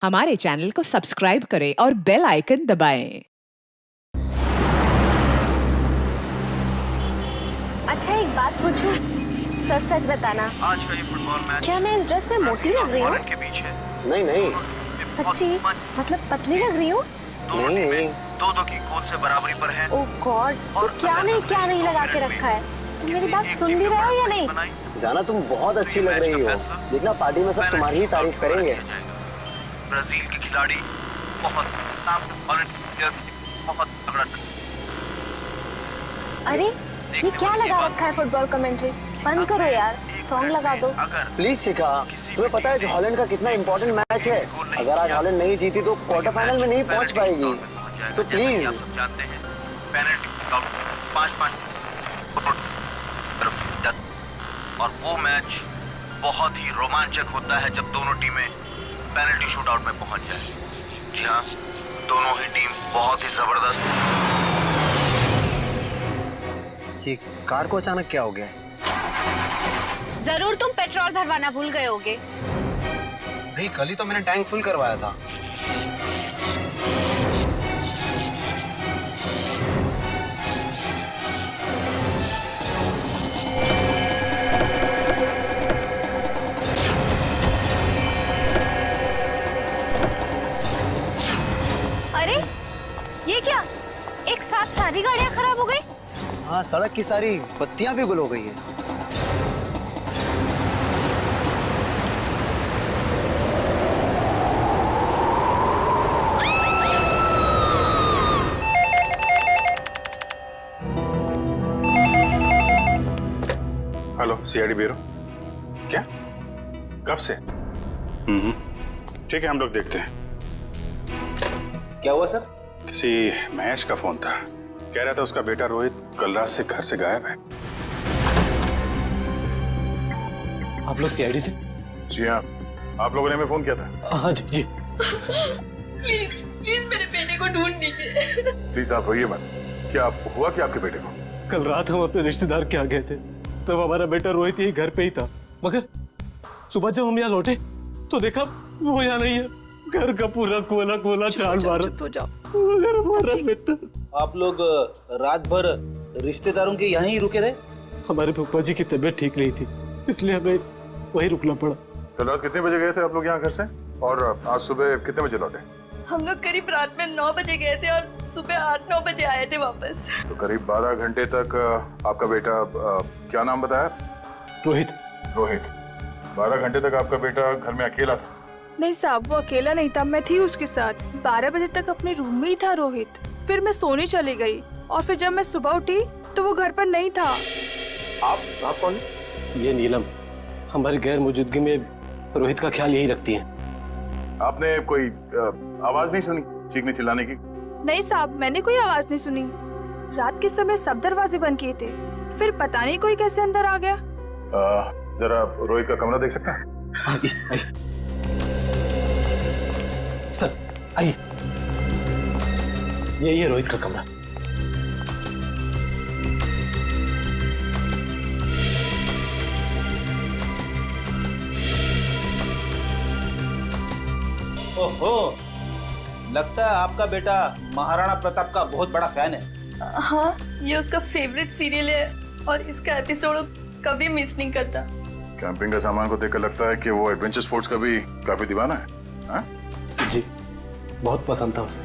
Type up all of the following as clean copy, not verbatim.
हमारे चैनल को सब्सक्राइब करें और बेल आइकन दबाएं। अच्छा एक बात पूछूं? सच सच बताना, आज का ये फुटबॉल मैच क्या मैं इस ड्रेस में मोटी लग रही हूँ? के बीच है। नहीं नहीं सच्ची? मतलब पतली लग रही हूँ? दोनों नहीं। टीमें दो की गोल से बराबरी पर हैं। ओह गॉड, तो क्या नहीं लगा के रखा है? तुम मेरी बात सुन भी रहे हो या नहीं? जाना, तुम बहुत अच्छी लग रही हो। देखना पार्टी में सब तुम्हारी ही तारीफ करेंगे। ब्राजील के खिलाड़ी बहुत तगड़ा। अरे ये क्या लगा रखा है फुटबॉल कमेंट्री? बंद करो यार, सॉन्ग लगा दो। प्लीज शिखा, तुम्हें पता है जो हॉलैंड का कितना इंपॉर्टेंट मैच है? अगर आज हॉलैंड नहीं जीती तो क्वार्टर फाइनल में नहीं पहुंच पाएगी। So please. जानते हैं पेनल्टी 5-5 और वो मैच बहुत ही रोमांचक होता है जब दोनों टीमें पेनल्टी शूटआउट में पहुंच जाए। जी हाँ, दोनों ही टीम बहुत ही जबरदस्त। ये कार को अचानक क्या हो गया? जरूर तुम पेट्रोल भरवाना भूल गए होगे। नहीं, कल ही तो मैंने टैंक फुल करवाया था। अरे ये क्या, एक साथ सारी गाड़ियां खराब हो गई? हाँ, सड़क की सारी बत्तियां भी गुल हो गई है। Hello, CID bureau. क्या? कब से? ठीक है, हम लोग देखते हैं। क्या हुआ सर? किसी महेश का फोन था, कह रहा था उसका बेटा रोहित कल रात से घर से गायब है। आप लोग सीआईडी से? जी हाँ, आप लोगों ने हमें फोन किया था। हाँ जी जी। प्लीज मेरे बेटे को ढूंढ लीजिए। प्लीज आप रोइए मत। क्या हुआ कि आपके बेटे को? कल रात हम अपने रिश्तेदार के यहाँ गए थे, तब हमारा बेटा रोहित यही घर पे ही था, मगर सुबह जब हम यहाँ लौटे तो देखा वो यहाँ नहीं है। घर का पूरा कोला चाल मारा। चुप हो जाओ। मगर हमारा बेटा। आप लोग रात भर रिश्तेदारों के यहीं रुके रहे? हमारे फूफा जी की तबीयत ठीक नहीं थी, इसलिए हमें वहीं रुकना पड़ा। कल रात कितने बजे गए थे आप लोग यहाँ घर से, और आज सुबह कितने बजे लौटे? हम लोग करीब रात में 9 बजे गए थे और सुबह 8-9 बजे आए थे वापस। तो करीब 12 घंटे तक आपका बेटा, क्या नाम बताया? रोहित। रोहित। 12 घंटे तक आपका बेटा घर में अकेला था? नहीं साहब, वो अकेला नहीं था, मैं थी उसके साथ। 12 बजे तक अपने रूम में ही था रोहित। फिर मैं सोने चली गई और फिर जब मैं सुबह उठी तो वो घर पर नहीं था। आप कौन? ये नीलम हमारी गैर मौजूदगी में रोहित का ख्याल यही रखती है। आपने कोई आवाज नहीं सुनी चीखने चिल्लाने की? नहीं साहब, मैंने कोई आवाज नहीं सुनी। रात के समय सब दरवाजे बंद किए थे, फिर पता नहीं कोई कैसे अंदर आ गया। जरा रोहित का कमरा देख सकता है? आइए सर, आइए। यही है रोहित का कमरा। ओहो, लगता है आपका बेटा महाराणा प्रताप का बहुत बड़ा फैन है। हाँ, ये उसका फेवरेट सीरियल है और इसका एपिसोड कभी मिस नहीं करता। कैंपिंग का सामान को देखकर लगता है कि वो एडवेंचर स्पोर्ट्स का भी काफी दीवाना है। हाँ? जी, बहुत पसंद था उसे।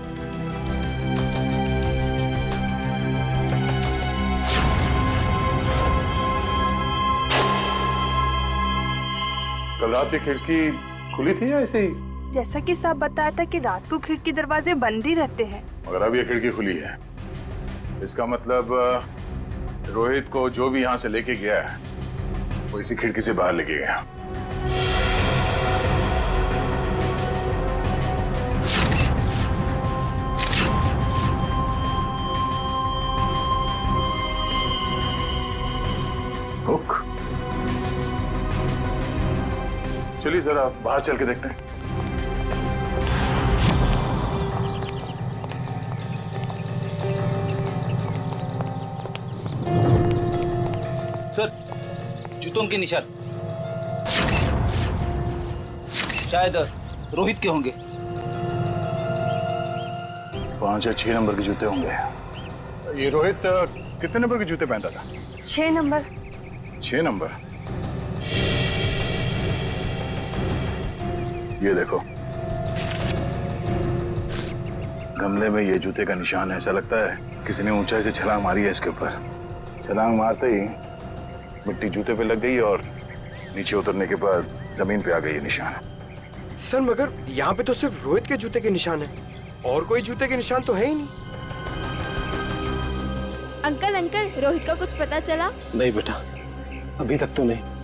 कल रात की खिड़की खुली थी या ऐसे ही? जैसा कि साहब बताया था कि रात को खिड़की दरवाजे बंद ही रहते हैं। मगर अब ये खिड़की खुली है, इसका मतलब रोहित को जो भी यहाँ से लेके गया है वो इसी खिड़की से बाहर लेके गया। हुक। चलिए जरा बाहर चल के देखते हैं। सर, जूतों के निशान शायद रोहित के होंगे। 5 या 6 नंबर के जूते होंगे। ये रोहित कितने नंबर के जूते पहनता था? 6 नंबर। 6 नंबर। ये देखो, गमले में ये जूते का निशान है। ऐसा लगता है किसी ने ऊंचाई से छलांग मारी है इसके ऊपर। छलांग मारते ही मिट्टी जूते पे लग गई और नीचे उतरने के बाद जमीन पे आ गई ये निशान। सर मगर यहाँ पे तो सिर्फ रोहित के जूते के निशान है, और कोई जूते के निशान तो है ही नहीं। अंकल अंकल, रोहित का कुछ पता चला? नहीं बेटा, अभी तक तो नहीं।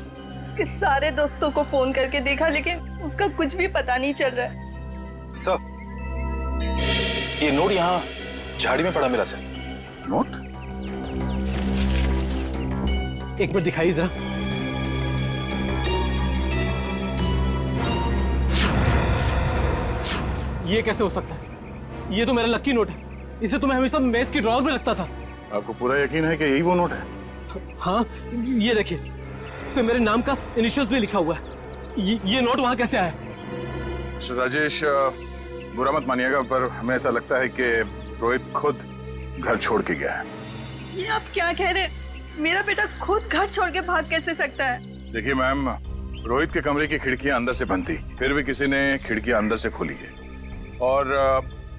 उसके सारे दोस्तों को फोन करके देखा लेकिन उसका कुछ भी पता नहीं चल रहा है। सर, ये नोट यहाँ झाड़ी में पड़ा मिला सर। नोट? एक मिनट दिखाई जरा। ये कैसे हो सकता है? ये तो मेरा लकी नोट है। इसे तो मैं हमेशा मेज की ड्रॉअर में रखता था। आपको पूरा यकीन है कि यही वो नोट है? हाँ, ये देखिए, इस पे मेरे नाम का इनिशियल्स भी लिखा हुआ है। ये नोट वहां कैसे आया? मिस्टर राजेश, बुरा मत मानिएगा, पर हमें ऐसा लगता है कि रोहित खुद घर छोड़ के गया है। ये आप क्या कह रहे हैं? मेरा बेटा खुद घर छोड़ के भाग कैसे सकता है? देखिए मैम, रोहित के कमरे की खिड़कियां अंदर से बंद थी, फिर भी किसी ने खिड़कियां अंदर से खोली है। और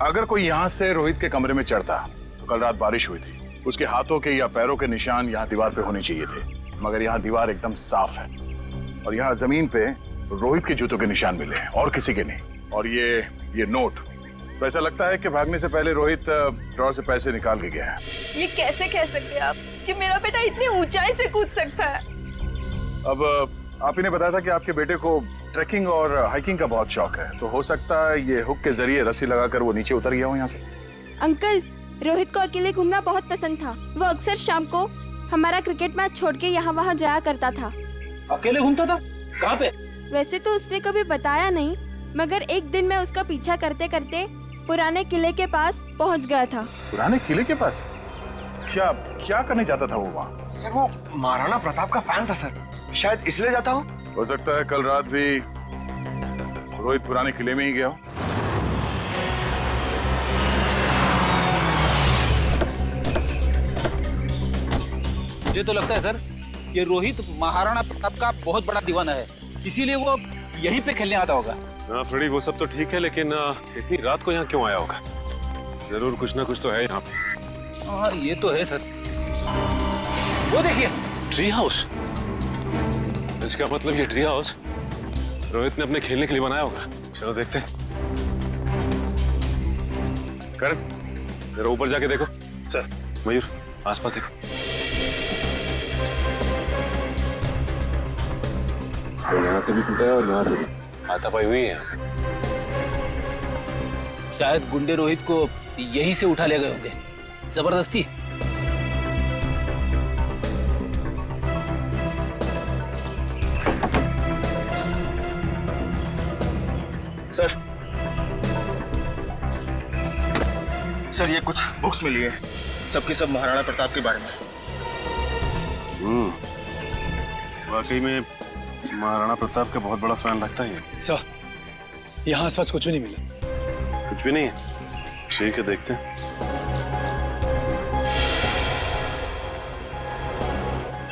अगर कोई यहाँ से रोहित के कमरे में चढ़ता तो कल रात बारिश हुई थी, उसके हाथों के या पैरों के निशान यहाँ दीवार पे होने चाहिए थे, मगर यहाँ दीवार एकदम साफ है और यहाँ जमीन पे रोहित के जूतों के निशान मिले हैं और किसी के नहीं। और ये नोट, तो ऐसा लगता है कि भागने से पहले रोहित ड्रॉअर से पैसे निकाल के गया है। ये कैसे कह सकते हैं आप कि मेरा बेटा इतनी ऊंचाई से कूद सकता है? अब आप ही ने बताया था कि आपके बेटे को ट्रैकिंग और हाइकिंग का बहुत शौक है, तो हो सकता है ये हुक के जरिए रस्सी लगाकर वो नीचे उतर गया हो यहाँ से। अंकल, रोहित को अकेले घूमना बहुत पसंद था। वो अक्सर शाम को हमारा क्रिकेट मैच छोड़ के यहाँ वहाँ जाया करता था। अकेले घूमता था? कहाँ पे? वैसे तो उसने कभी बताया नहीं, मगर एक दिन मैं उसका पीछा करते करते पुराने किले के पास पहुँच गया था। पुराने किले के पास? क्या करने जाता था वो वहाँ? सर वो महाराणा प्रताप का फैन था सर, शायद इसलिए जाता हो सकता है कल रात भी रोहित पुराने किले में ही गया हो। मुझे तो लगता है सर, ये रोहित महाराणा प्रताप का बहुत बड़ा दीवाना है, इसीलिए वो यहीं पे खेलने आता होगा। हाँ फ्रेडी, वो सब तो ठीक है, लेकिन इतनी रात को यहाँ क्यों आया होगा? जरूर कुछ ना कुछ तो है यहाँ पे। हाँ ये तो है सर। वो देखिए, ट्री हाउस। इसका मतलब ये ट्री हाउस रोहित ने अपने खेलने के लिए बनाया होगा। चलो देखते हैं। करण, जरा ऊपर जाके देखो। सर। मयूर, आसपास देखो। तो यहाँ से भी टूटा है और यहाँ से भी हाथापाई हुई है। शायद गुंडे रोहित को यहीं से उठा ले गए होंगे जबरदस्ती। सर ये कुछ बुक्स मिली है, सबकी सब महाराणा प्रताप के बारे में। वाकई में महाराणा प्रताप का बहुत बड़ा फैन लगता है। सर, यहाँ आसपास कुछ भी नहीं मिला। कुछ भी नहीं है? ठीक है, देखते हैं।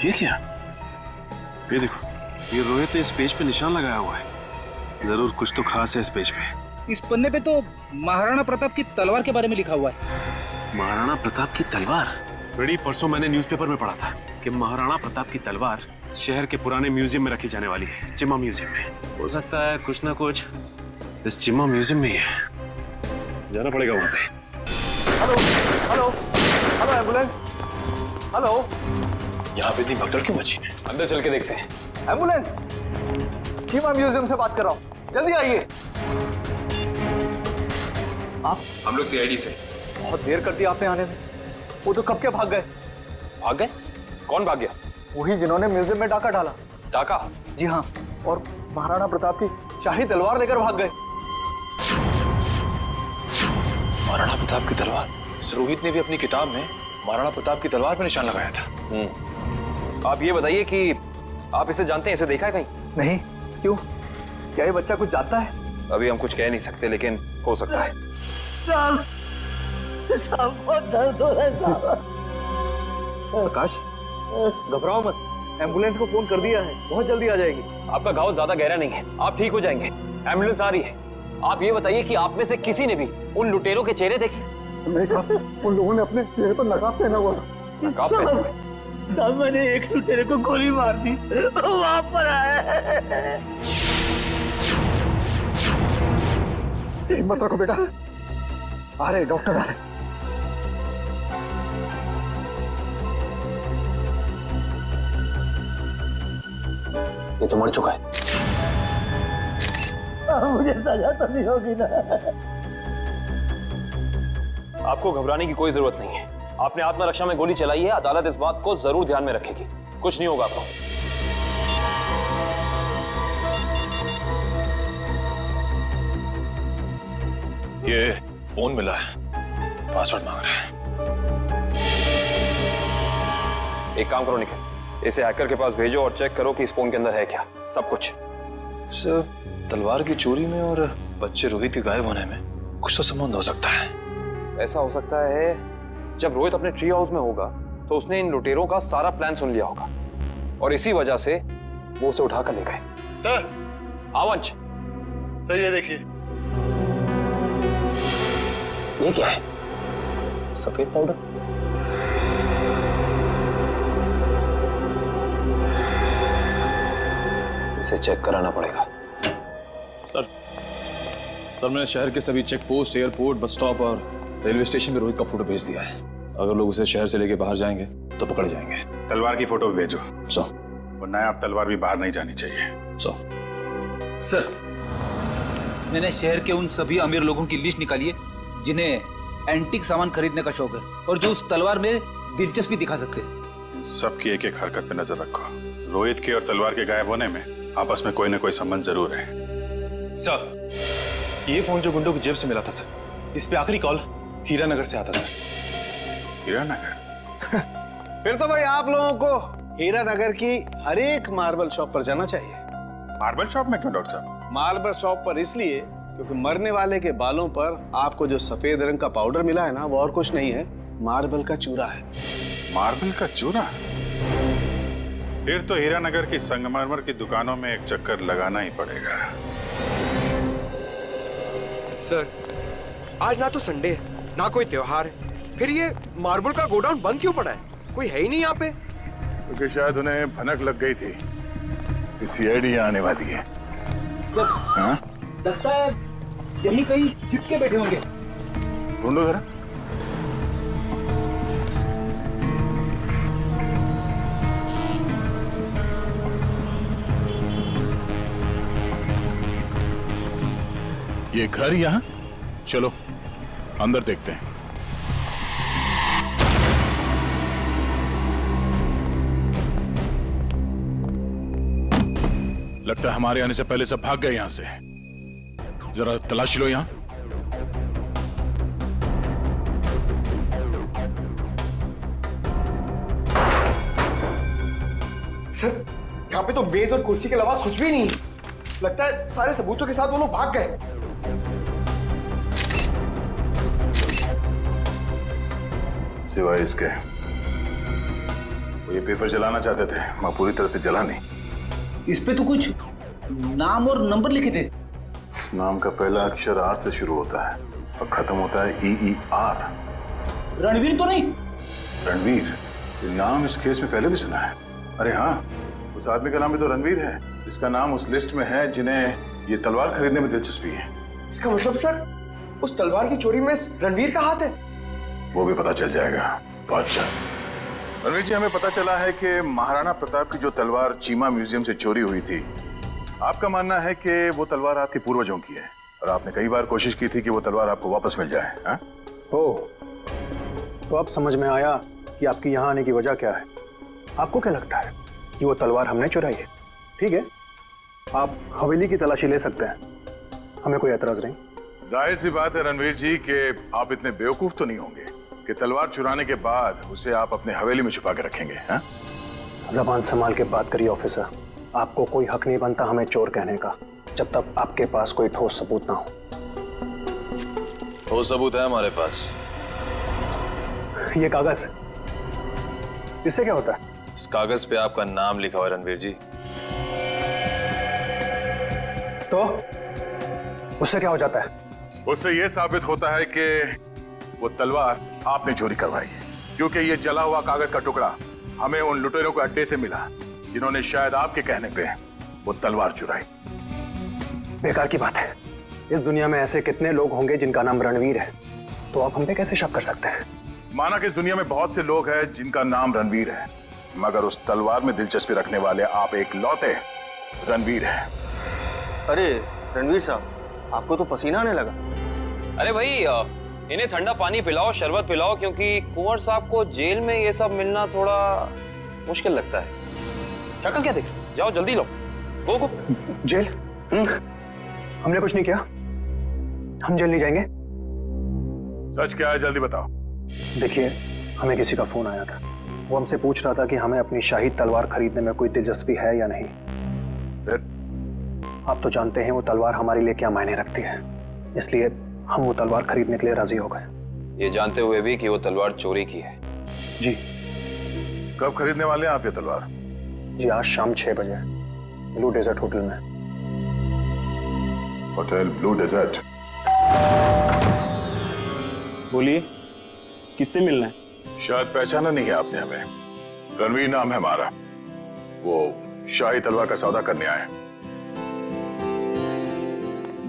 ये क्या? ये देखो, ये रोहित ने इस पेज पे निशान लगाया हुआ है। जरूर कुछ तो खास है इस पेज पे। इस पन्ने पे तो महाराणा प्रताप की तलवार के बारे में लिखा हुआ है। महाराणा प्रताप की तलवार? बड़ी परसों मैंने न्यूज़पेपर में पढ़ा था कि महाराणा प्रताप की तलवार शहर के पुराने म्यूजियम में रखी जाने वाली है, चिम्मा म्यूजियम में। हो सकता है कुछ ना कुछ इस चिम्मा म्यूजियम में ही है। जाना पड़ेगा वहां पे। Hello hello hello, ambulance, hello. यहाँ पे इतनी भगदड़ क्यों मची है? अंदर चल के देखते हैं। एम्बुलेंस, चिम्मा म्यूजियम से बात कर रहा हूँ, जल्दी आइए। आप? हम लोग सीआईडी से। बहुत देर कर दी आपने आने में। वो तो कब के भाग गए। भाग गए? कौन भाग गया? वही जिन्होंने म्यूजियम में डाका डाला। डाका? जी हाँ, और महाराणा प्रताप की शाही तलवार लेकर भाग गए। महाराणा प्रताप की तलवार? इस रोहित ने भी अपनी किताब में महाराणा प्रताप की तलवार पर निशान लगाया था। आप ये बताइए कि आप इसे जानते हैं, इसे देखा है कहीं? नहीं। क्यों, क्या ये बच्चा कुछ जानता है? अभी हम कुछ कह नहीं सकते, लेकिन हो सकता है। चल साहब बहुत दर्द हो रहा है साहब। प्रकाश, घबराओ मत, एम्बुलेंस को फोन कर दिया है, बहुत जल्दी आ जाएगी। आपका घाव ज्यादा गहरा नहीं है, आप ठीक हो जाएंगे। एम्बुलेंस आ रही है। आप ये बताइए कि आप में से किसी ने भी उन लुटेरों के चेहरे देखे? नहीं साहब, उन लोगों ने अपने चेहरे पर नकाब पहना हुआ था। नकाब पहना? साहब मैंने एक लुटेरे को गोली मार दी, वहां पर आया। हिम्मत रखो बेटा, आ रहे डॉक्टर आ रहे। ये तो मर चुका है। साहब मुझे सजा तो नहीं होगी ना? आपको घबराने की कोई जरूरत नहीं है। आपने आत्मरक्षा में गोली चलाई है, अदालत इस बात को जरूर ध्यान में रखेगी। कुछ नहीं होगा आपको। ये फोन मिला है, पासवर्ड मांग रहा है। एक काम करो निखिल, इसे हैकर के पास भेजो और चेक करो कि इस फोन के अंदर है क्या, सब कुछ। सर, तलवार की चोरी में और बच्चे रोहित के गायब होने में कुछ तो संबंध हो सकता है। ऐसा हो सकता है जब रोहित अपने ट्री हाउस में होगा तो उसने इन लुटेरों का सारा प्लान सुन लिया होगा और इसी वजह से वो उसे उठाकर ले गए। सर, आवंश, सर ये देखिए। ये क्या है? सफेद पाउडर? इसे चेक कराना पड़ेगा। सर, मैंने शहर के सभी check post, airport, bus stop और रेलवे स्टेशन पे रोहित का फोटो भेज दिया है। अगर लोग उसे शहर से लेके बाहर जाएंगे तो पकड़े जाएंगे। तलवार की फोटो भी भेजो। सो, वरना आप तलवार भी बाहर नहीं जानी चाहिए। सर, मैंने शहर के उन सभी अमीर लोगों की लिस्ट निकाली है जिन्हें एंटीक सामान खरीदने का शौक है और जो उस तलवार में दिलचस्पी दिखा सकते हैं। सबकी एक एक हरकत पे नजर रखो। रोहित के और तलवार के गायब होने में आपस में कोई ना कोई संबंध जरूर है। सर, ये फोन जो गुंडों की जेब से मिला था सर, इस पे आखिरी कॉल हीरानगर से आता सर। हीरानगर? फिर तो भाई आप लोगों को हीरानगर की हर एक मार्बल शॉप पर जाना चाहिए। मार्बल शॉप में क्यों डॉक्टर साहब? मार्बल शॉप पर इसलिए क्योंकि मरने वाले के बालों पर आपको जो सफेद रंग का पाउडर मिला है ना, वो और कुछ नहीं है, मार्बल का चूरा है। मार्बल का चूरा? फिर तो हीरानगर की संगमरमर की दुकानों में एक चक्कर लगाना ही पड़ेगा। सर, आज ना तो संडे है, ना कोई त्योहार है, फिर ये मार्बल का गोडाउन बंद क्यों पड़ा है? कोई है ही नहीं यहाँ पे। क्योंकि शायद उन्हें भनक लग गई थी कि सीआईडी आने वाली है। हाँ? लगता है यही कहीं छिपके बैठे होंगे। ढूंढो जरा। ये घर यहाँ? चलो अंदर देखते हैं। लगता है हमारे आने से पहले सब भाग गए यहां से। जरा तलाशी लो यहां। सर, यहाँ पे तो मेज और कुर्सी के अलावा कुछ भी नहीं है। लगता है सारे सबूतों के साथ वो लोग भाग गए। सिवाय इसके वो ये पेपर जलाना चाहते थे, मैं पूरी तरह से जला नहीं। इस पे तो कुछ नाम और नंबर लिखे थे। इस नाम का पहला अक्षर आर से शुरू होता है और खत्म होता है EER। रणवीर तो नहीं? रणवीर? ये नाम इस केस में पहले भी सुना है। अरे हाँ, उस आदमी का नाम भी तो रणवीर है, इसका नाम उस लिस्ट में है जिन्हें ये तलवार खरीदने में दिलचस्पी है। इसका मतलब सर, उस तलवार की चोरी में रणवीर का हाथ है? वो भी पता चल जाएगा। तो अच्छा रणवीर जी, हमें पता चला है कि महाराणा प्रताप की जो तलवार चीमा म्यूजियम से चोरी हुई थी, आपका मानना है कि वो तलवार आपके पूर्वजों की है और आपने कई बार कोशिश की थी कि वो तलवार आपको वापस मिल जाए। हाँ? तो अब समझ में आया कि आपकी यहाँ आने की वजह क्या है। आपको क्या लगता है कि वो तलवार हमने चुराई है? ठीक है, आप हवेली की तलाशी ले सकते हैं, हमें कोई एतराज नहीं। जाहिर सी बात है रणवीर जी कि आप इतने बेवकूफ तो नहीं होंगे कि तलवार चुराने के बाद उसे आप अपने हवेली में छुपा के रखेंगे। हाँ? जबान संभाल के बात करिए ऑफिसर, आपको कोई हक नहीं बनता हमें चोर कहने का जब तक आपके पास कोई ठोस सबूत ना हो। ठोस सबूत है हमारे पास। ये कागज, इससे क्या होता है? इस कागज पे आपका नाम लिखा हुआ है रणवीर जी। तो उससे क्या हो जाता है? उससे यह साबित होता है कि वो तलवार आपने चोरी करवाई है, क्योंकि ये जला हुआ कागज का टुकड़ा हमें उन लुटेरों के अड्डे से मिला जिन्होंने शायद आपके कहने पे वो तलवार चुराई। बेकार की बात है। इस दुनिया में ऐसे कितने लोग होंगे जिनका नाम रणवीर है, तो आप हम पे कैसे शक कर सकते हैं? माना कि इस दुनिया में बहुत से लोग हैं जिनका नाम रणवीर है, मगर उस तलवार में दिलचस्पी रखने वाले आप एक लौते रणवीर हैं। अरे रणवीर साहब, आपको तो पसीना आने लगा। अरे भाई इन्हें ठंडा पानी पिलाओ, शरबत पिलाओ, क्योंकि कुंवर साहब को जेल में ये सब मिलना थोड़ा मुश्किल लगता है। शक्ल क्या देख, जाओ जल्दी लो, गो गो। जेल? हमने कुछ नहीं किया, हम जेल नहीं जाएंगे। सच क्या है, जल्दी बताओ। देखिए, हमें किसी का फोन आया था। वो हमसे पूछ रहा था कि हमें अपनी शाही तलवार खरीदने में कोई दिलचस्पी है या नहीं। फिर? आप तो जानते हैं वो तलवार हमारे लिए क्या मायने रखती है, इसलिए हम वो तलवार खरीदने के लिए राजी हो गए। ये जानते हुए भी कि वो तलवार चोरी की है। जी। कब खरीदने वाले हैं आप ये तलवार? जी आज शाम 6 बजे ब्लू डेजर्ट होटल में। Hotel blue desert. बोलिए, किससे मिलना है? शायद पहचाना नहीं है आपने हमें। रणवीर नाम है हमारा। वो शाही तलवार का सौदा करने आए।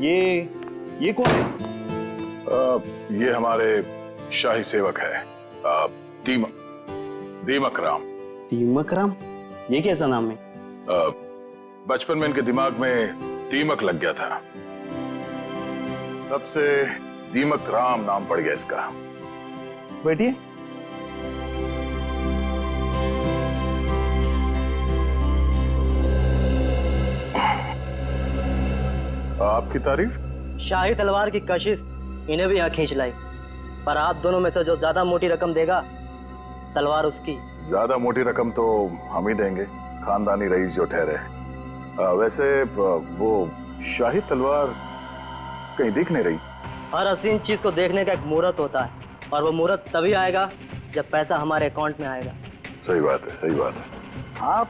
ये कौन है? ये हमारे शाही सेवक है, दीमक राम। दीमक राम? ये कैसा नाम है? बचपन में इनके दिमाग में दीमक लग गया था, तब से दीमक राम नाम पड़ गया इसका। बैठिए। आपकी तारीफ? शाही तलवार की कशिश इन्हें भी यहाँ खींच लाई, पर आप दोनों में से जो ज्यादा मोटी रकम देगा तलवार उसकी। ज्यादा मोटी रकम तो हम ही देंगे, खानदानी रईस जो ठहरे। वैसे वो शाही तलवार कहीं दिख नहीं रही। हर हसीन चीज को देखने का एक मुहूर्त होता है, और वो मुहूर्त तभी आएगा जब पैसा हमारे अकाउंट में आएगा। सही बात है, सही बात है। आप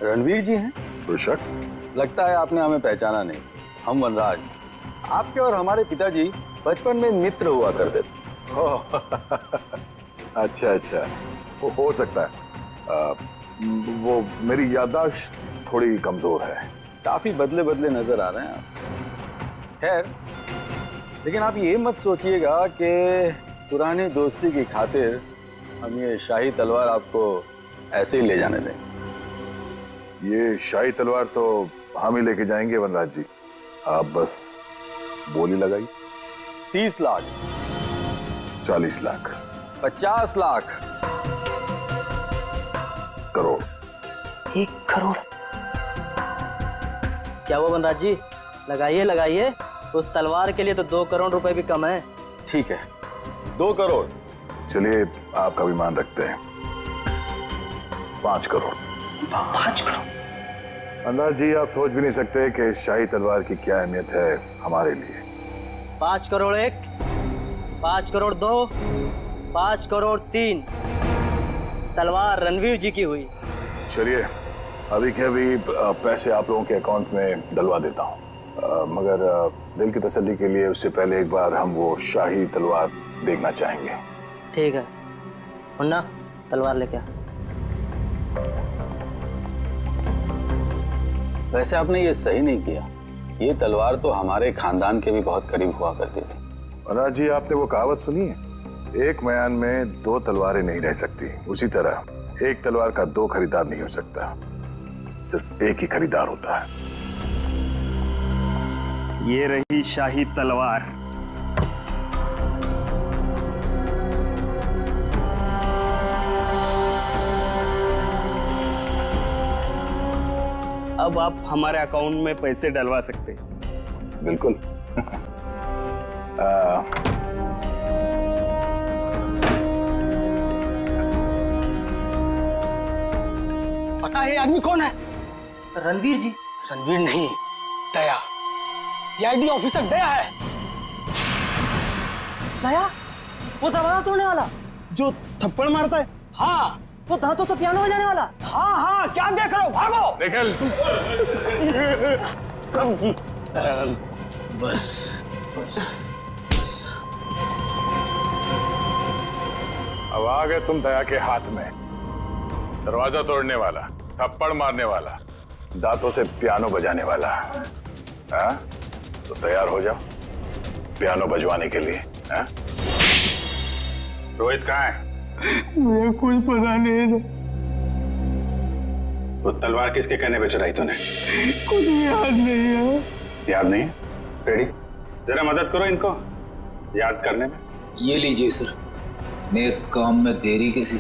रणवीर जी हैं? कोई शक? लगता है आपने हमें पहचाना नहीं। हम वनराज, आपके और हमारे पिताजी बचपन में मित्र हुआ करते थे। अच्छा अच्छा, वो हो सकता है। वो मेरी याददाश्त थोड़ी कमजोर है। काफी बदले बदले नजर आ रहे हैं आप। खैर, लेकिन आप ये मत सोचिएगा कि पुरानी दोस्ती की खातिर हम ये शाही तलवार आपको ऐसे ही ले जाने दें। ये शाही तलवार तो हम ही लेके जाएंगे वनराज जी, आप बस बोली लगाई। 30 लाख, 40 लाख, 50 लाख, करोड़। 1 करोड़? क्या वो वनराज जी, लगाइए लगाइए। उस तलवार के लिए तो 2 करोड़ रुपए भी कम है। ठीक है, 2 करोड़। चलिए आपका भी मान रखते हैं, 5 करोड़। 5 करोड़? वनराज जी, आप सोच भी नहीं सकते कि शाही तलवार की क्या अहमियत है हमारे लिए। 5 करोड़ 1, 5 करोड़ 2, 5 करोड़ 3। तलवार रणवीर जी की हुई। चलिए अभी के अभी पैसे आप लोगों के अकाउंट में डलवा देता हूँ, मगर दिल की तसल्ली के लिए उससे पहले एक बार हम वो शाही तलवार देखना चाहेंगे। ठीक है, मुन्ना तलवार लेके आ। वैसे आपने ये सही नहीं किया। ये तलवार तो हमारे खानदान के भी बहुत करीब हुआ करती थी। वनराज जी, आपने वो कहावत सुनी है, एक मयान में 2 तलवारें नहीं रह सकती। उसी तरह एक तलवार का 2 खरीदार नहीं हो सकता, सिर्फ एक ही खरीदार होता है। ये रही शाही तलवार। अब आप हमारे अकाउंट में पैसे डलवा सकते हैं। बिल्कुल। पता है ये आदमी कौन है? रणवीर जी। रणवीर नहीं, दया। सीआईडी ऑफिसर दया है। दया? वो दरवाजा तोड़ने वाला? जो थप्पड़ मारता है? हाँ, वो था तो पियानो बजाने वाला। हाँ हाँ, क्या देख रहे हो, भागो। निकल। कम जी। बस बस बस। अब आ गए तुम दया के हाथ में। दरवाजा तोड़ने वाला, थप्पड़ मारने वाला, दांतों से पियानो बजाने वाला। हाँ? तो तैयार हो जाओ पियानो बजवाने के लिए। हाँ? रोहित कहाँ है? मुझे कुछ पता नहीं है सर। वो तलवार किसके कहने पे चुराई तूने? कुछ भी याद नहीं है। याद नहीं है? रेडी? जरा मदद करो इनको याद करने में। ये लीजिए सर, नेक काम में देरी कैसी।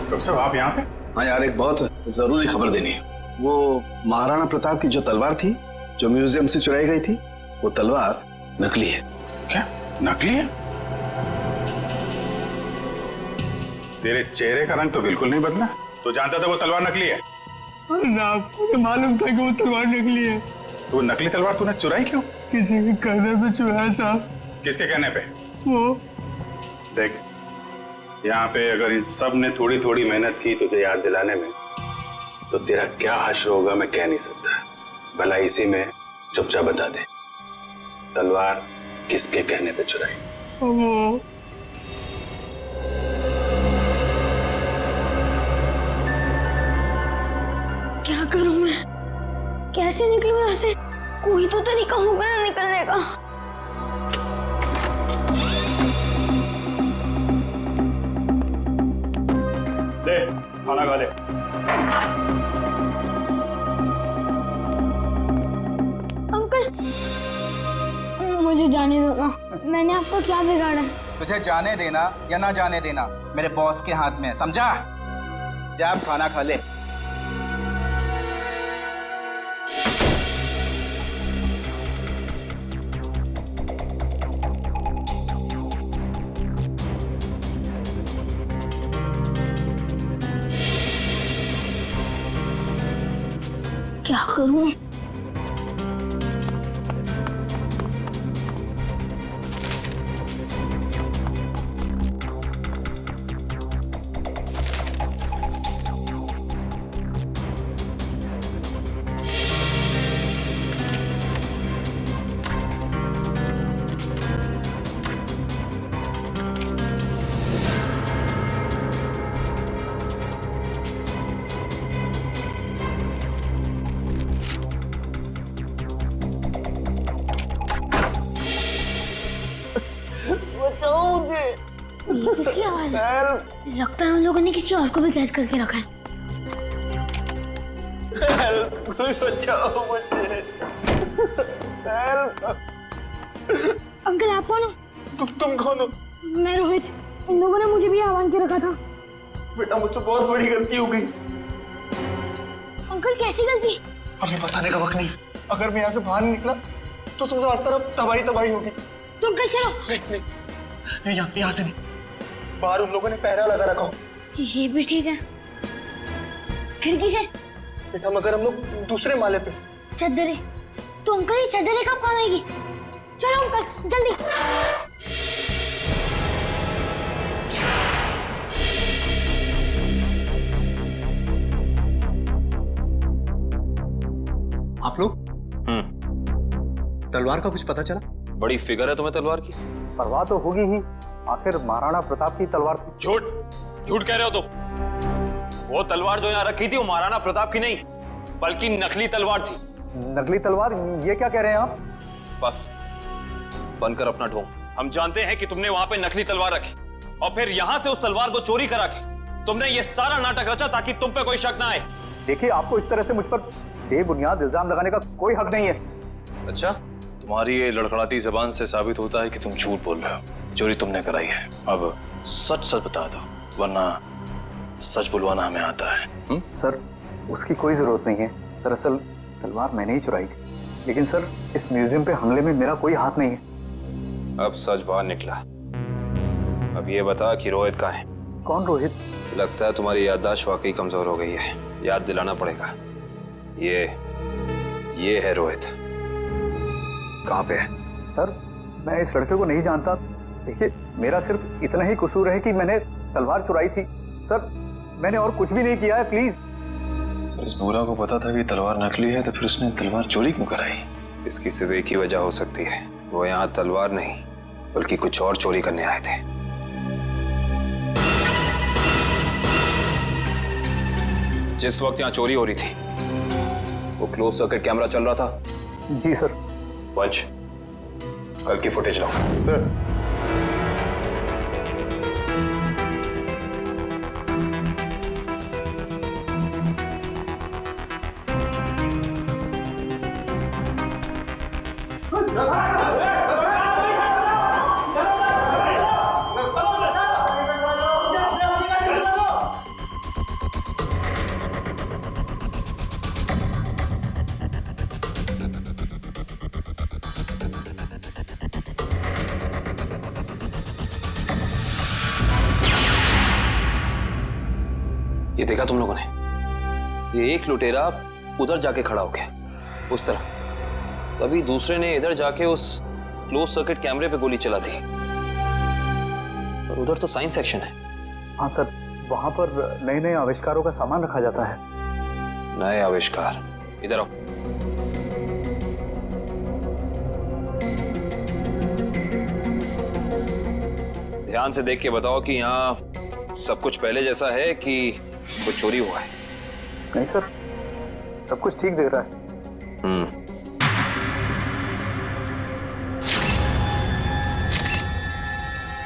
डॉक्टर साहब आप यहाँ पे? हाँ यार, एक बहुत जरूरी खबर देनी है। वो महाराणा प्रताप की जो तलवार थी, जो म्यूजियम से चुराई गई थी, वो तलवार नकली है। क्या नकली है? तेरे चेहरे का रंग तो बिल्कुल नहीं बदला। तो जानता था वो तलवार नकली है? मुझे मालूम था कि वो तलवार नकली है। तो वो नकली तलवार तूने चुराई क्यों? किसी के कहने पे चुराया साहब। किसके कहने पे? वो देख, यहाँ पे अगर इन सब ने थोड़ी थोड़ी मेहनत की तुझे याद दिलाने में, तो तेरा क्या हश्र होगा मैं कह नहीं सकता। भला इसी में चुपचाप बता दे, तलवार किसके कहने पे चुराई? वो क्या करूं मैं? कैसे निकलूं यहाँ से? कोई तो तरीका होगा ना निकलने का। दे खाना खा ले। अंकल, मुझे जाने दो ना। मैंने आपका क्या बिगाड़ा? तुझे जाने देना या ना जाने देना मेरे बॉस के हाथ में है, समझा? जा आप खाना खा ले। क्या करूं? ये किसकी आवाज है? लगता है उन लोगों ने किसी और को भी कैद करके रखा है। कोई बचाओ मुझे। अंकल आप कौन हो? तुम कौन हो? मैं रोहित। इन लोगों ने मुझे भी आह्वान के रखा था। बेटा मुझसे बहुत बड़ी गलती हो गई। अंकल कैसी गलती? हमें बताने का वक्त नहीं। अगर मैं यहाँ से बाहर नहीं निकला तो तुमसे हर तरफ तबाही तबाही होगी। तो अंकल चलो। नहीं, यहाँ से नहीं। बाहर उन लोगों ने पहरा लगा रखा हो। ये भी ठीक है। खिड़की से? बेटा मगर हम लोग दूसरे माले पे। चद्दरें? तो अंकल ये चद्दरें कब काम आएगी? चलो अंकल जल्दी। आप लोग? तलवार का कुछ पता चला? बड़ी फिगर है तुम्हें तलवार की। परवाह तो होगी ही, आखिर महाराणा प्रताप की तलवार थी। झूठ झूठ कह रहे हो तुम। वो तलवार जो यहाँ रखी थी वो महाराणा प्रताप की नहीं बल्कि नकली तलवार थी। नकली तलवार? ये क्या कह रहे हैं आप? बस बनकर अपना ढोंग। हम जानते हैं कि तुमने वहां पे नकली तलवार रखी और फिर यहाँ से उस तलवार को चोरी करा के तुमने ये सारा नाटक रचा ताकि तुम पे कोई शक ना आए। देखिए, आपको इस तरह से मुझ पर बेबुनियाद इल्जाम लगाने का कोई हक नहीं है। अच्छा, तुम्हारी ये लड़खड़ाती जबान से साबित होता है कि तुम झूठ बोल रहे हो। चोरी तुमने कराई है। अब सच सच बता दो, वरना सच बुलवाना हमें आता है। सर, उसकी कोई जरूरत नहीं है। दरअसल तलवार मैंने ही चुराई थी। लेकिन सर, इस म्यूजियम पे हमले में मेरा कोई हाथ नहीं है। अब सच बाहर निकला। अब ये बता कि रोहित कहाँ है? कौन रोहित? लगता है तुम्हारी याददाश्त वाकई कमजोर हो गई है। याद दिलाना पड़ेगा। ये है रोहित। कहाँ पे है? सर, मैं इस लड़के को नहीं जानता, देखिए, मेरा सिर्फ इतना ही कसूर है कि मैंने तलवार चुराई थी सर। मैंने और कुछ भी नहीं किया है, प्लीज। इस बूढ़ा को पता था कि तलवार नकली है, तो फिर उसने तलवार चोरी क्यों कराई? इसकी सिर्फ एक ही वजह हो सकती है, वो यहाँ तलवार नहीं बल्कि कुछ और चोरी करने आए थे। जिस वक्त यहाँ चोरी हो रही थी वो क्लोज सर्किट कैमरा चल रहा था। जी सर। वंश, कल की फुटेज लाओ। सर। ये देखा तुम लोगों ने? ये एक लुटेरा उधर जाके खड़ा हो गया उस तरफ, तभी दूसरे ने इधर जाके उस क्लोज सर्किट कैमरे पे गोली चला दी। और उधर तो साइंस सेक्शन है। हाँ सर, वहां पर नए नए आविष्कारों का सामान रखा जाता है। नए आविष्कार? इधर आओ। ध्यान से देख के बताओ कि यहाँ सब कुछ पहले जैसा है कि कुछ चोरी हुआ है? नहीं सर, सब कुछ ठीक दिख रहा है।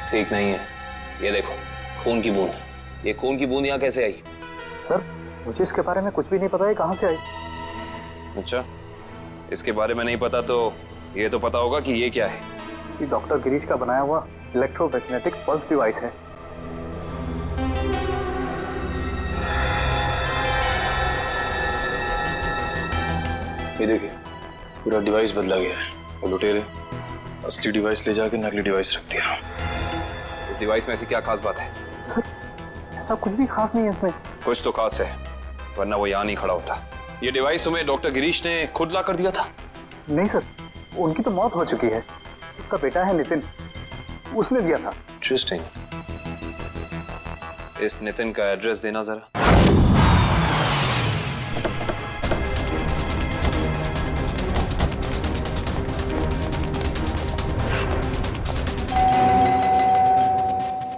ठीक नहीं है। ये देखो, खून की बूंद। ये खून की बूंद यहाँ कैसे आई? सर, मुझे इसके बारे में कुछ भी नहीं पता है, कहाँ से आई। अच्छा, इसके बारे में नहीं पता तो ये तो पता होगा कि ये क्या है। ये डॉक्टर गिरीश का बनाया हुआ इलेक्ट्रोमैग्नेटिक पल्स डिवाइस है। ये देखिए, पूरा डिवाइस बदला गया है और लुटेरे असली डिवाइस ले जाकर नकली डिवाइस रख दिया। इस डिवाइस में ऐसी क्या खास बात है? सर, ऐसा कुछ भी खास नहीं है इसमें। कुछ तो खास है, वरना वो यहाँ नहीं खड़ा होता। ये डिवाइस तुम्हें डॉक्टर गिरीश ने खुद ला कर दिया था? नहीं सर, उनकी तो मौत हो चुकी है। उसका बेटा है नितिन, उसने दिया था। इंटरेस्टिंग। इस नितिन का एड्रेस देना जरा।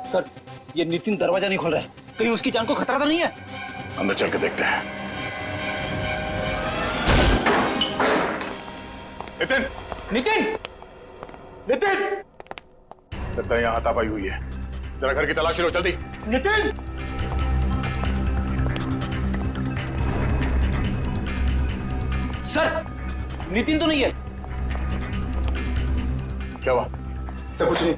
सर, ये नितिन दरवाजा नहीं खोल रहा है, कहीं उसकी जान को खतरा तो नहीं है? अंदर चल के देखते हैं। नितिन! नितिन! नितिन! लगता है यहाँ हाथापाई हुई है। जरा घर की तलाशी लो, जल्दी। नितिन! सर, नितिन तो नहीं है। क्या हुआ? सब कुछ नहीं।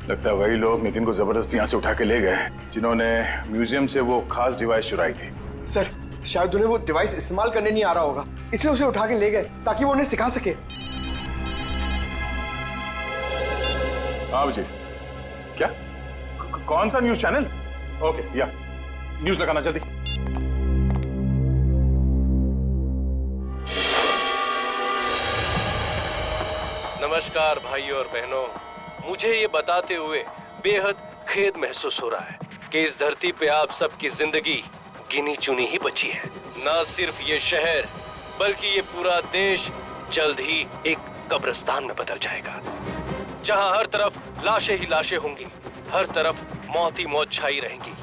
लगता है वही लोग नितिन को जबरदस्ती यहाँ से उठा के ले गए जिन्होंने म्यूजियम से वो खास डिवाइस चुराई थी। सर, शायद उन्हें वो डिवाइस इस्तेमाल करने नहीं आ रहा होगा, इसलिए उसे उठा के ले गए ताकि वो उन्हें सिखा सके। हाँ अभिजीत, क्या? कौन सा न्यूज चैनल? ओके, या न्यूज लगाना जल्दी। नमस्कार भाइयों और बहनों, मुझे ये बताते हुए बेहद खेद महसूस हो रहा है कि इस धरती पे आप सबकी जिंदगी गिनी चुनी ही बची है। न सिर्फ ये शहर बल्कि ये पूरा देश जल्द ही एक कब्रिस्तान में बदल जाएगा, जहां हर तरफ लाशें ही लाशें होंगी, हर तरफ मौत ही मौत छाई रहेंगी।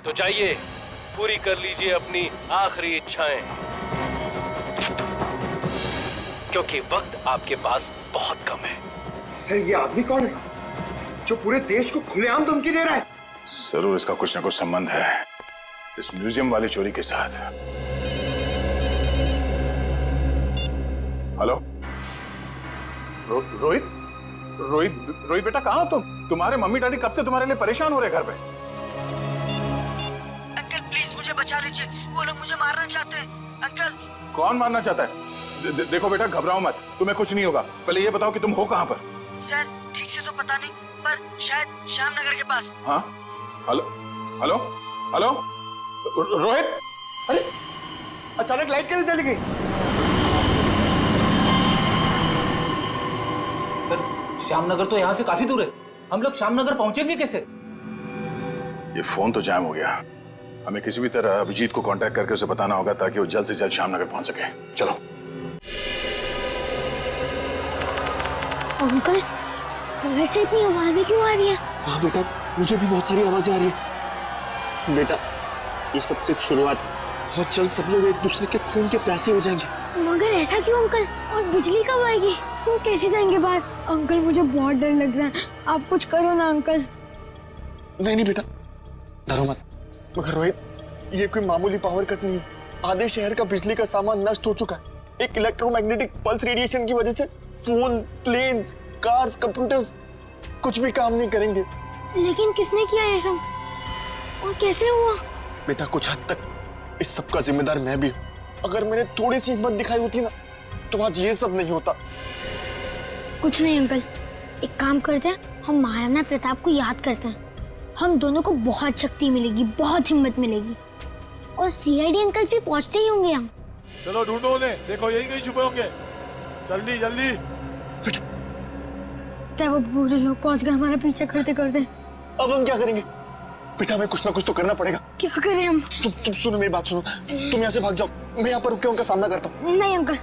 तो जाइए, पूरी कर लीजिए अपनी आखिरी इच्छाएं, क्योंकि वक्त आपके पास बहुत कम है। सर, ये आदमी कौन है जो पूरे देश को खुलेआम धमकी दे रहा है? जरूर इसका कुछ ना कुछ संबंध है इस म्यूजियम वाली चोरी के साथ। हेलो रोहित? रोहित बेटा, कहाँ हो तुम? तुम्हारे मम्मी डैडी कब से तुम्हारे लिए परेशान हो रहे घर पे? अंकल प्लीज मुझे बचा लीजिए, वो लोग मुझे मारना चाहते हैं। अंकल। कौन मारना चाहता है? देखो बेटा, घबराओ मत, तुम्हें कुछ नहीं होगा। पहले ये बताओ कि तुम हो कहाँ पर? सर, ठीक से तो पता नहीं, पर शायद श्यामनगर के पास। हाँ? Hello hello hello Rohit? अरे अचानक लाइट कैसे चली गई? सर, श्यामनगर तो यहाँ से काफी दूर है, हम लोग श्यामनगर पहुंचेंगे कैसे? ये फोन तो जैम हो गया। हमें किसी भी तरह अभिजीत को कांटेक्ट करके उसे बताना होगा ताकि वो जल्द से जल्द श्यामनगर पहुंच सके। चलो। अंकल, घर से इतनी आवाजें क्यों आ रही है? हाँ बेटा, मुझे भी बहुत सारी आवाजें आ रही है। बेटा, ये सब सिर्फ शुरुआत है। बहुत जल्द सब लोग एक दूसरे के खून के प्यासे हो जाएंगे। मगर ऐसा क्यों अंकल? और बिजली कब आएगी? तुम कैसे जाएंगे बाहर? अंकल मुझे बहुत डर लग रहा है, आप कुछ करो ना अंकल। नहीं नहीं बेटा, डरो मत। मगर रोहित, ये कोई मामूली पावर कट नहीं है। आधे शहर का बिजली का सामान नष्ट हो चुका है। एक इलेक्ट्रोमैग्नेटिक पल्स रेडिएशन की वजह से फोन, प्लेन्स, कार्स, कंप्यूटर्स कुछ भी काम नहीं करेंगे। लेकिन किसने किया ये सब और कैसे हुआ? बेटा, कुछ हद तक इस सब का जिम्मेदार मैं भी हूँ। अगर मैंने थोड़ी सी हिम्मत दिखाई होती ना तो आज ये सब नहीं होता। कुछ नहीं अंकल, एक काम करते हैं, हम महाराणा प्रताप को याद करते हैं। हम दोनों को बहुत शक्ति मिलेगी, बहुत हिम्मत मिलेगी। और सीआईडी अंकल भी पहुंचते ही होंगे। हम चलो ढूंढो उन्हें, देखो यही कहीं छुपे होंगे। जल्दी जल्दी। तब वो बुरे लोग पहुंच गए हमारा पीछा करते करते। अब हम क्या करेंगे? बेटा, हमें कुछ ना कुछ तो करना पड़ेगा। क्या करें हम? तुम सुनो मेरी बात सुनो। तुम यहाँ से भाग जाओ, मैं यहाँ पर रुक के उनका सामना करता हूँ। नहीं अंकल,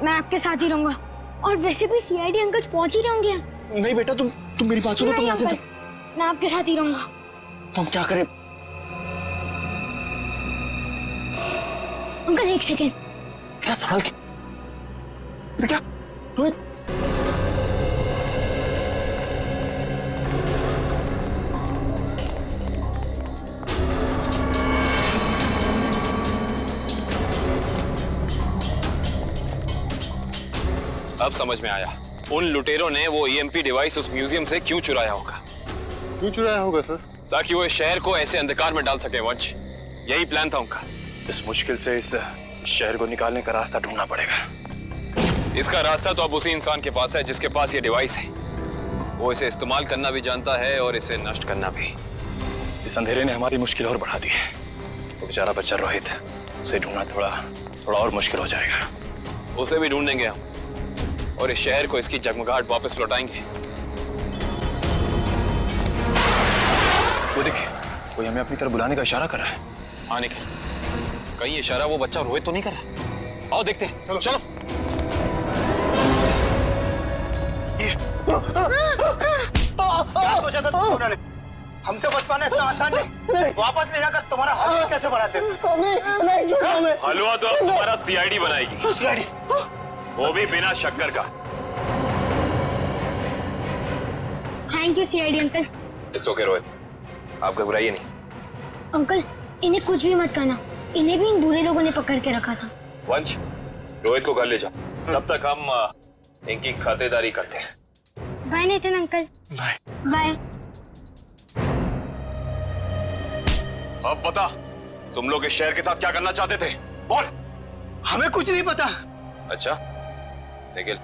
मैं आपके साथ ही रहूंगा। और वैसे भी सीआईडी अंकल पहुंच ही होंगे। नहीं बेटा, तुम मेरी बात सुनो। तुम यहाँ से जाओ, मैं आपके साथ ही रहूंगा। तुम क्या करें? अंकल एक सेकेंड। बेटा संभाल के। बेटा, रोहित। अब समझ में आया, उन लुटेरों ने वो ईएमपी डिवाइस उस म्यूजियम से क्यों चुराया होगा। क्यों चुराया होगा सर? ताकि वो इस शहर को ऐसे अंधकार में डाल सके वंश। यही प्लान था उनका। इस मुश्किल से इस शहर को निकालने का रास्ता ढूंढना पड़ेगा। इसका रास्ता तो अब उसी इंसान के पास है जिसके पास ये डिवाइस है। वो इसे इस्तेमाल करना भी जानता है और इसे नष्ट करना भी। इस अंधेरे ने हमारी मुश्किल और बढ़ा दी है। वो बेचारा बच्चा रोहित, उसे ढूंढना थोड़ा और मुश्किल हो जाएगा। उसे भी ढूंढेंगे हम और इस शहर को इसकी जगमगाहट वापस लौटाएंगे। वो देखिए, कोई हमें अपनी तरफ बुलाने का इशारा कर रहा है। हाँ निखिल, कहीं इशारा वो बच्चा रोहित तो नहीं कर रहा? आओ देखते हैं। चलो। क्या सोचा था तुमने? हमसे बच पाना इतना आसान नहीं। वापस ले जाकर तुम्हारा हलवा कैसे बनाते? हलवा तो तुम्हारा सीआईडी बनाएगी। सीआईडी? वो भी बिना शक्कर का। Thank you CID uncle. It's okay Rohit, आप घबराइए नहीं। अंकल, इन्हें कुछ भी मत करना। इन्हें भी इन बुरे लोगों ने पकड़ के रखा था। वंश, रोहित को घर ले जाओ, तब तक हम इनकी खातेदारी करते हैं। Bye Nitin uncle. Bye bye. अब बता, तुम लोग इस शहर के साथ क्या करना चाहते थे? बोल। हमें कुछ नहीं पता। अच्छा निखिल,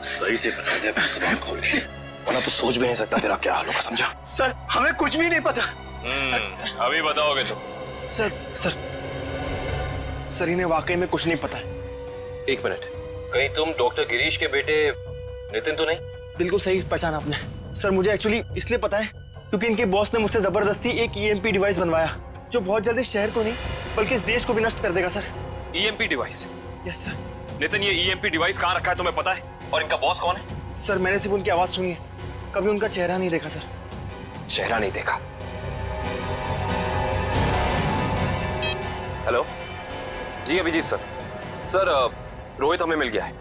सही से बता दे अपनी जुबान खोल के, वरना तो सोच भी नहीं सकता तेरा क्या हाल होगा, समझा? सर, हमें कुछ भी नहीं पता। अभी बताओगे तो? सर इन्हें वाकई में कुछ नहीं पता है। एक मिनट, कहीं तुम डॉक्टर गिरीश के बेटे नितिन तो नहीं? बिल्कुल सही पहचाना आपने। सर, मुझे एक्चुअली इसलिए पता है क्योंकि इनके बॉस ने मुझसे जबरदस्ती एक ईएमपी डिवाइस बनवाया जो बहुत जल्दी शहर को नहीं बल्कि इस देश को भी नष्ट कर देगा। Sir, EMP device? Yes sir. Nitin, ये ईएमपी डिवाइस कहाँ रखा है तुम्हें पता है? और इनका बॉस कौन है? सर, मैंने सिर्फ उनकी आवाज सुनी है, कभी उनका चेहरा नहीं देखा। सर, चेहरा नहीं देखा? हेलो जी, अभिजीत सर। सर, रोहित हमें मिल गया है।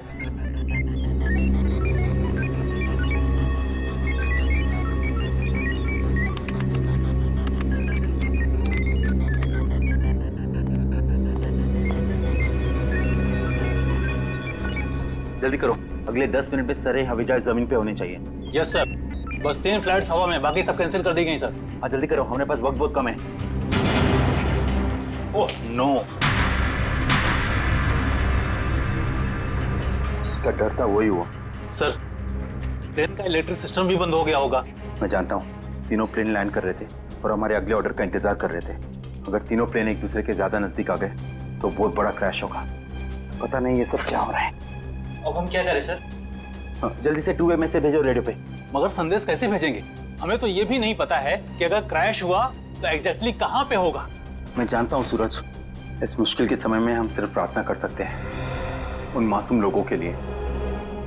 जल्दी करो, अगले 10 मिनट में सारे हवाई जहाज जमीन पे होने चाहिए। यस सर, बस 3 फ्लाइट्स हवा में, बाकी सब कैंसिल कर दी गई सर। हाँ जल्दी करो, हमारे पास वक्त बहुत कम है। ओह नो, जिसका डर था वही हुआ। सर, प्लेन का इलेक्ट्रिक सिस्टम भी बंद हो गया होगा। मैं जानता हूँ, तीनों प्लेन लैंड कर रहे थे और हमारे अगले ऑर्डर का इंतजार कर रहे थे। अगर तीनों प्लेन एक दूसरे के ज्यादा नजदीक आ गए तो बहुत बड़ा क्रैश होगा। पता नहीं ये सब क्या हो रहा है। अब हम क्या करें सर? जल्दी से 2 मैसेज भेजो रेडियो पे। मगर संदेश कैसे भेजेंगे? हमें तो ये भी नहीं पता है कि अगर क्रैश हुआ तो एग्जैक्टली कहाँ पे होगा। मैं जानता हूँ सूरज, इस मुश्किल के समय में हम सिर्फ प्रार्थना कर सकते हैं उन मासूम लोगों के लिए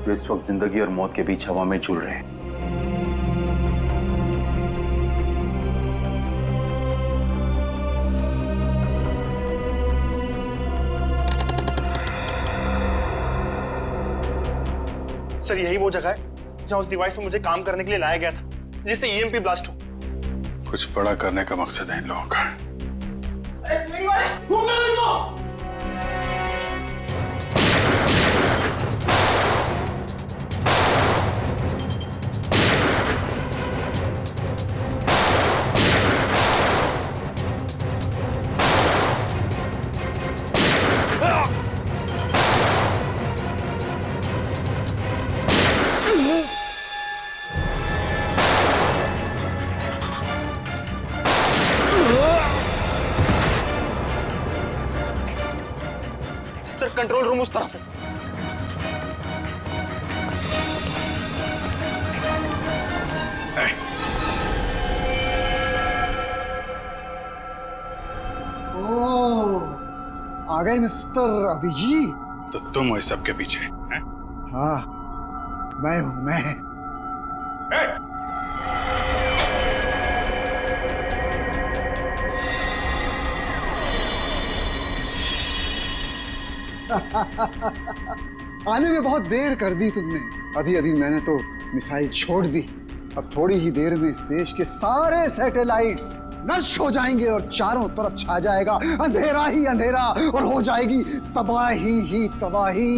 जो इस वक्त जिंदगी और मौत के बीच हवा में झूल रहे हैं। सर यही वो जगह है जहां उस डिवाइस पे मुझे काम करने के लिए लाया गया था, जिससे ईएमपी ब्लास्ट हो। कुछ बड़ा करने का मकसद है इन लोगों का। सर कंट्रोल रूम उस तरफ है। आ गए मिस्टर अभिजीत। तो तुम हो इस सब के पीछे हैं? हाँ मैं हूं मैं। आने में बहुत देर कर दी तुमने। अभी अभी मैंने तो मिसाइल छोड़ दी। अब थोड़ी ही देर में इस देश के सारे सैटेलाइट्स नष्ट हो जाएंगे और चारों तरफ छा जाएगा अंधेरा ही अंधेरा और हो जाएगी तबाही ही तबाही।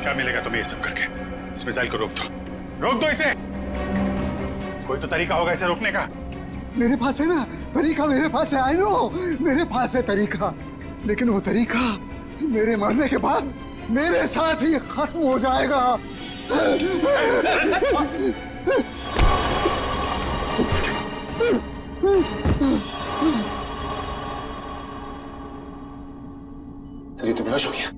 क्या मिलेगा तुम्हें ये सब करके? इस मिसाइल को रोक दो इसे। कोई तो तरीका होगा इसे रोकने का। मेरे पास है ना तरीका, मेरे पास है। आई नो मेरे पास है तरीका, लेकिन वो तरीका मेरे मरने के बाद मेरे साथ ही खत्म हो जाएगा। सर ये तो बेहोश हो गया।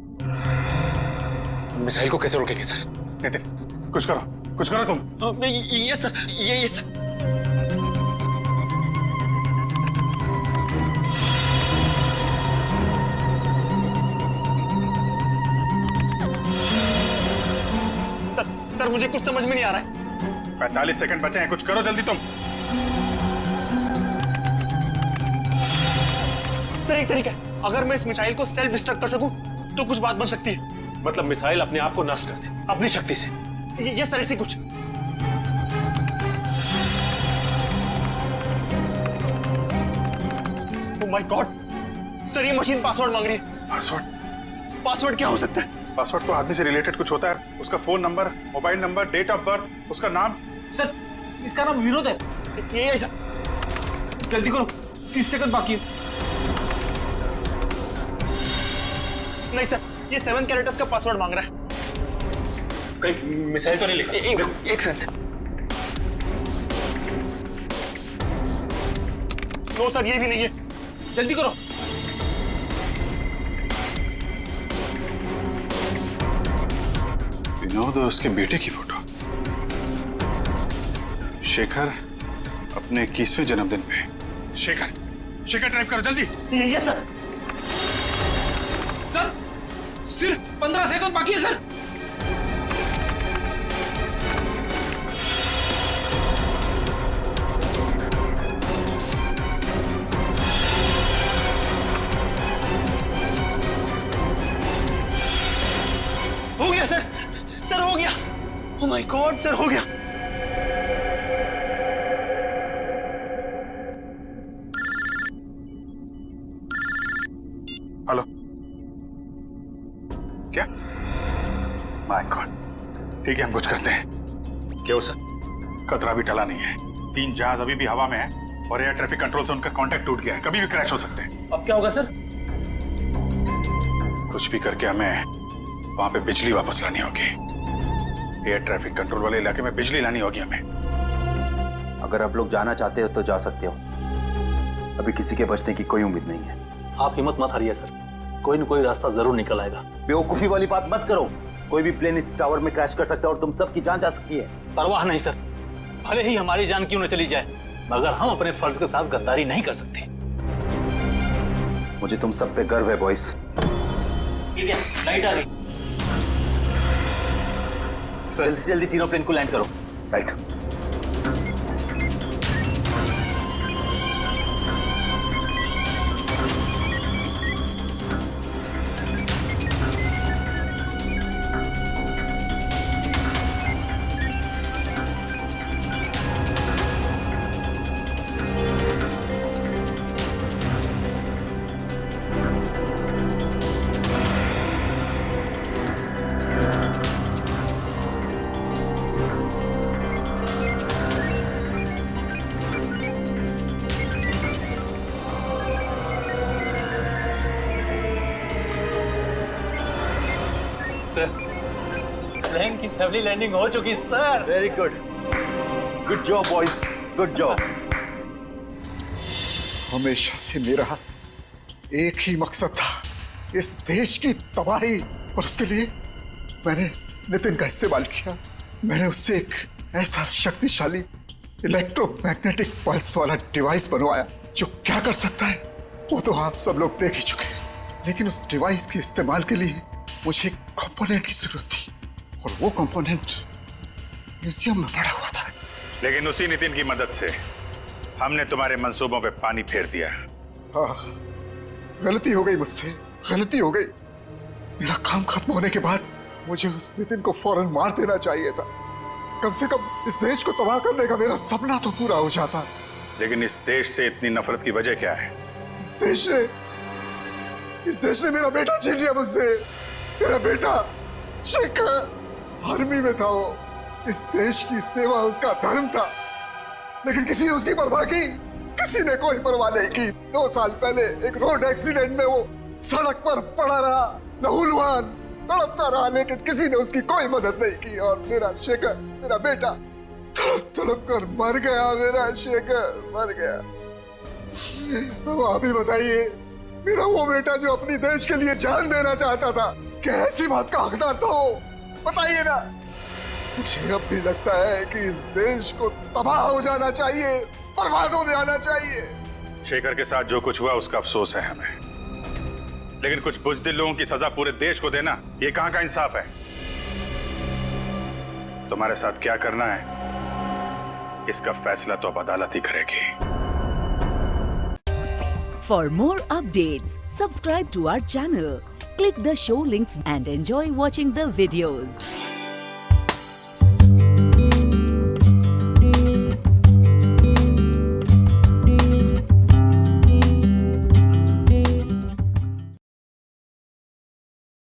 मिसाइल को कैसे रोकेंगे सर? नितिन कुछ करो तुम। ये सर ये सर। सर मुझे कुछ समझ में नहीं आ रहा है। 45 सेकंड बचे हैं, कुछ करो जल्दी तुम। सर एक तरीका है, अगर मैं इस मिसाइल को सेल्फ डिस्ट्रक्ट कर सकूं तो कुछ बात बन सकती है। मतलब मिसाइल अपने आप को नष्ट कर दे अपनी शक्ति से? ये सर ऐसे कुछ। ओह माय गॉड सर, ये मशीन पासवर्ड मांग रही है। पासवर्ड क्या हो सकता है? पासवर्ड तो आदमी से रिलेटेड कुछ होता है। उसका phone number, mobile number, date of birth, उसका नाम। सर इसका नाम विनोद है। ये सर जल्दी करो, 30 सेकंड बाकी है। नहीं सर, ये 7 कैरेक्टर्स का पासवर्ड मांग रहा है। कहीं मिसाइल तो नहीं लिखा? एक सेकंड। नो सर ये भी नहीं है। जल्दी करो। विनोद और उसके बेटे की फोटो। शेखर अपने 21वें जन्मदिन पे। शेखर टाइप करो जल्दी। ये सर। सर सिर्फ 15 सेकंड बाकी है सर। हो गया सर, सर हो गया। ओह माय गॉड सर हो गया। हेलो क्या? माय गॉड, ठीक है हम कुछ करते हैं। क्या हो सर? खतरा भी टला नहीं है। 3 जहाज अभी भी हवा में है और एयर ट्रैफिक कंट्रोल से उनका कांटेक्ट टूट गया है। कभी भी क्रैश हो सकते हैं। अब क्या होगा सर? कुछ भी करके हमें वहां पे बिजली वापस लानी होगी। एयर ट्रैफिक कंट्रोल वाले इलाके में बिजली लानी होगी हमें। अगर आप लोग जाना चाहते हो तो जा सकते हो। अभी किसी के बचने की कोई उम्मीद नहीं है। आप हिम्मत मत हारिए सर, कोई न कोई रास्ता जरूर निकल आएगा। बेवकूफी वाली बात मत करो। कोई भी प्लेन इस टावर में क्रैश कर सकता है और तुम सबकी जान जा सकती है। परवाह नहीं सर, भले ही हमारी जान क्यों न चली जाए, मगर हम अपने फर्ज के साथ गद्दारी नहीं कर सकते। मुझे तुम सब पे गर्व है बॉयज। ठीक है, लाइट आ गई। जल्दी से जल्दी तीनों प्लेन को लैंड करो। राइट। सर, प्लेन की सफली लैंडिंग हो चुकी sir. Very good, good job boys, good job. हमेशा से मेरा एक ही मकसद था, इस देश की तबाही, और उसके लिए मैंने नितिन का इस्तेमाल किया। मैंने उससे एक ऐसा शक्तिशाली इलेक्ट्रोमैग्नेटिक पल्स वाला डिवाइस बनवाया जो क्या कर सकता है वो तो आप सब लोग देख ही चुके हैं। लेकिन उस डिवाइस के इस्तेमाल के लिए मुझे एक कंपोनेंट की जरूरत थी, और वो कंपोनेंट म्यूजियम में पड़ा हुआ था। लेकिन उसी नितिन की मदद से हमने तुम्हारे मंसूबों पे पानी फेर दिया। हाँ, गलती हो गई मुझसे, गलती हो गई। मेरा काम खत्म होने के बाद मुझे उस नितिन को फौरन मार देना चाहिए था। कम से कम इस देश को तबाह करने का मेरा सपना तो पूरा हो जाता। लेकिन इस देश से इतनी नफरत की वजह क्या है? इस देश ने मेरा बेटा छीन लिया मुझसे। मेरा बेटा शेखर आर्मी में था, वो इस देश की सेवा उसका धर्म था, लेकिन किसी ने उसकी परवाह की? किसी ने कोई परवाह नहीं की। 2 साल पहले एक रोड एक्सीडेंट में वो सड़क पर पड़ा रहा, लहूलुहान तड़पता रहा, लेकिन किसी ने उसकी कोई मदद नहीं की। और मेरा शेखर, मेरा बेटा तड़प तड़प कर मर गया। मेरा शेखर मर गया। आप ही बताइए, मेरा वो बेटा जो अपनी देश के लिए जान देना चाहता था, क्या ऐसी बात का हकदार था वो? बताइए ना। मुझे अब भी लगता है कि इस देश को तबाह हो जाना चाहिए, बर्बाद हो जाना चाहिए। शेखर के साथ जो कुछ हुआ उसका अफसोस है हमें, लेकिन कुछ बुज़दिल लोगों की सजा पूरे देश को देना, ये कहां का इंसाफ है? तुम्हारे साथ क्या करना है इसका फैसला तो अब अदालत ही करेगी। For more updates, subscribe to our channel, click the show links and enjoy watching the videos.